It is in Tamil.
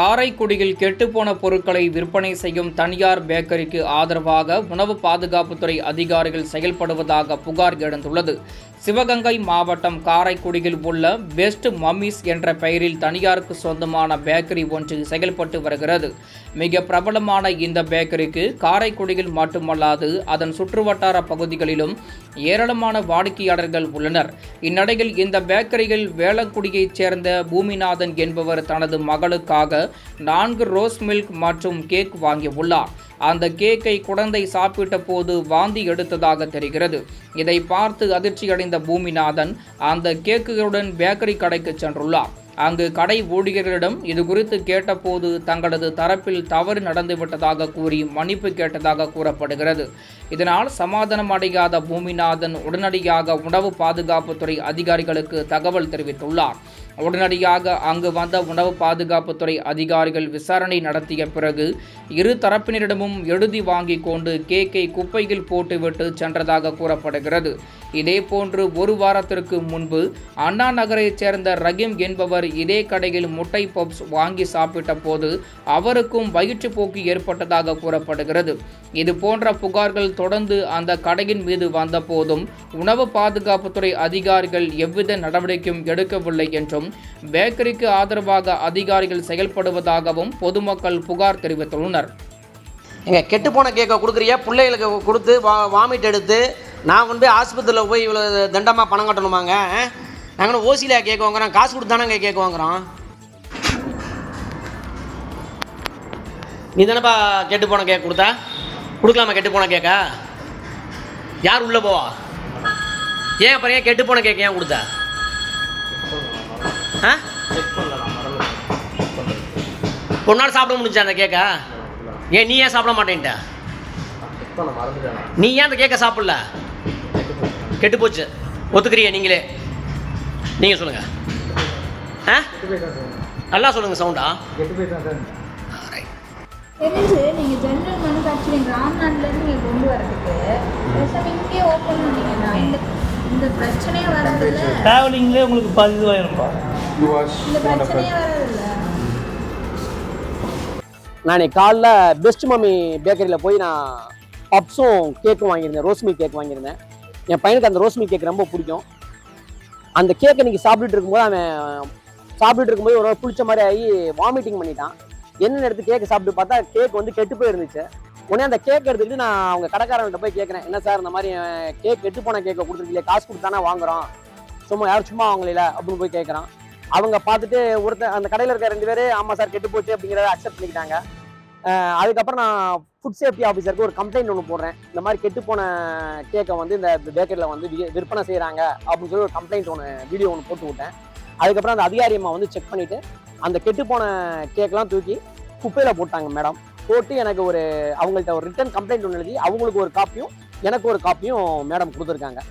காரைக்குடியில் கெட்டுப்போன பொருட்களை விற்பனை செய்யும் தனியார் பேக்கரிக்கு ஆதரவாக உணவு பாதுகாப்புத்துறை அதிகாரிகள் செயல்படுவதாக புகார் எழுந்துள்ளது. சிவகங்கை மாவட்டம் காரைக்குடியில் உள்ள பெஸ்ட் மம்மிஸ் என்ற பெயரில் தனியாருக்கு சொந்தமான பேக்கரி ஒன்று செயல்பட்டு வருகிறது. மிக பிரபலமான இந்த பேக்கரிக்கு காரைக்குடியில் மட்டுமல்லாது அதன் சுற்றுவட்டார பகுதிகளிலும் ஏராளமான வாடிக்கையாளர்கள் உள்ளனர். இந்நிலையில் இந்த பேக்கரியில் வேளக்குடியைச் சேர்ந்த பூமிநாதன் என்பவர் தனது மகளுக்காக 4 ரோஸ் மில்க் மற்றும் கேக் வாங்கியுள்ளார். அந்த கேக்கை குழந்தை சாப்பிட்ட போது வாந்தி எடுத்ததாக தெரிகிறது. இதை பார்த்து அதிர்ச்சியடைந்த பூமிநாதன் அந்த கேக்குகளுடன் பேக்கரி கடைக்கு சென்றுள்ளார். அங்கு கடை ஊழியர்களிடம் இது குறித்து கேட்டபோது தங்களது தரப்பில் தவறு நடந்துவிட்டதாக கூறி மன்னிப்பு கேட்டதாக கூறப்படுகிறது. இதனால் சமாதானம் அடையாத பூமிநாதன் உடனடியாக உணவு பாதுகாப்புத்துறை அதிகாரிகளுக்கு தகவல் தெரிவித்துள்ளார். உடனடியாக அங்கு வந்த உணவு பாதுகாப்புத்துறை அதிகாரிகள் விசாரணை நடத்திய பிறகு இரு தரப்பினரிடமும் எழுதி வாங்கி கொண்டு கேக்கை குப்பையில் போட்டுவிட்டு சென்றதாக கூறப்படுகிறது. இதேபோன்று ஒரு வாரத்திற்கு முன்பு அண்ணா நகரைச் சேர்ந்த ரஹீம் என்பவர் இதே கடையில் முட்டை பப்ஸ் வாங்கி சாப்பிட்ட போது அவருக்கும் வயிற்றுப்போக்கு ஏற்பட்டதாக கூறப்படுகிறது. இது போன்ற புகார்கள் தொடர்ந்து அந்த கடையின் மீது வந்த போதும் உணவு பாதுகாப்புத்துறை அதிகாரிகள் எவ்வித நடவடிக்கையும் எடுக்கவில்லை என்றும் பேக்கரிக்கு ஆதரவாக அதிகாரிகள் செயல்படுவதாகவும் பொதுமக்கள் புகார் தெரிவித்துள்ளனர். எங்க கெட்டு போன கேக்கை கொடுக்குறியா, பிள்ளைகளுக்கு கொடுத்து வாமிட் எடுத்து நான் கொண்டு போய் ஆஸ்பத்திரியில் போய் இவ்வளோ தண்டமாக பணம் கட்டணுமாங்க? நாங்கள் ஓசியில் கேட்க வாங்குறோம், காசு கொடுத்தானங்க கேட்க வாங்குறோம். நீ தானேப்பா கெட்டு போன கேக் கொடுத்தா? கொடுக்கலாமா கெட்டு போன கேக்கா? யார் உள்ளே போவா? ஏன் அப்புறம் ஏன் கெட்டு போன கேக் ஏன் கொடுத்தா? ஒரு நாள் சாப்பிட முடிஞ்சா அந்த கேக்கா? ஏன் நீ ஏன் சாப்பிட மாட்டேன்ட்ட? நீ ஏன் அந்த கேக்கை சாப்பிடல? கெட்டு போச்சு ஒத்துக்கிறியா? நீங்கள் சொல்லுங்கள். நல்லா சொல்லுங்கள் சவுண்டா. தெரிஞ்சு நீங்கள் ஜென்ரல் மேனுஃபேக்சரிங் ராம்நாட்லேருந்து நீங்கள் கொண்டு வரதுக்கு இங்கே ஓப்பன் பண்ணிங்கன்னா இந்த பிரச்சனையே வரதில்லை. ட்ராவலிங்லேயே உங்களுக்கு பாதி இதுவாயிரும்பா. இந்த பிரச்சனையே வரதில்லை. நான் காலைல பெஸ்ட் மம்மி பேக்கரியில் போய் நான் பப்ஸும் கேக்கும் வாங்கியிருந்தேன், ரோஸ் மில்க் கேக் வாங்கியிருந்தேன். என் பையனுக்கு அந்த ரோஸ் மில்க் கேக் ரொம்ப பிடிக்கும். அந்த கேக்கை இன்றைக்கி சாப்பிட்டுட்டு இருக்கும்போது ஒரு புளிச்ச மாதிரி ஆகி வாமிட்டிங் பண்ணிட்டான். என்னென்ன எடுத்து கேக்கு சாப்பிட்டு பார்த்தா கேக் வந்து கெட்டு போயிருந்துச்சு. உடனே அந்த கேக் எடுத்துக்கிட்டு நான் அவங்க கடைக்காரன்கிட்ட போய் கேட்குறேன், என்ன சார் இந்த மாதிரி கேக் கெட்டு போன கேக்கை கொடுத்துருக்கீங்களே, காசு கொடுத்தானே வாங்குறோம், சும்மா வாங்கல அப்படின்னு போய் கேட்குறான். அவங்க பார்த்துட்டு அந்த கடையில் இருக்க 2 பேர் ஆமாம் சார் கெட்டு போச்சு அப்படிங்கிறத அக்செப்ட் பண்ணிக்கிட்டாங்க. அதுக்கப்புறம் நான் ஃபுட் சேஃப்டி ஆஃபீஸருக்கு ஒரு கம்ப்ளைண்ட் ஒன்று போடுறேன். இந்த மாதிரி கெட்டு போன கேக்கை வந்து இந்த பேக்கரியில் வந்து விற்பனை செய்கிறாங்க அப்படின்னு சொல்லி ஒரு கம்ப்ளைண்ட் வீடியோ ஒன்று போட்டு விட்டேன். அதுக்கப்புறம் அந்த அதிகாரியம்மா வந்து செக் பண்ணிவிட்டு அந்த கெட்டு போன கேக்கெலாம் தூக்கி குப்பையில் போட்டாங்க மேடம். போட்டு எனக்கு அவங்கள்ட்ட ஒரு ரிட்டன் கம்ப்ளைண்ட் ஒன்று எழுதி அவங்களுக்கு ஒரு காப்பியும் எனக்கு ஒரு காப்பியும் மேடம் கொடுத்துருக்காங்க.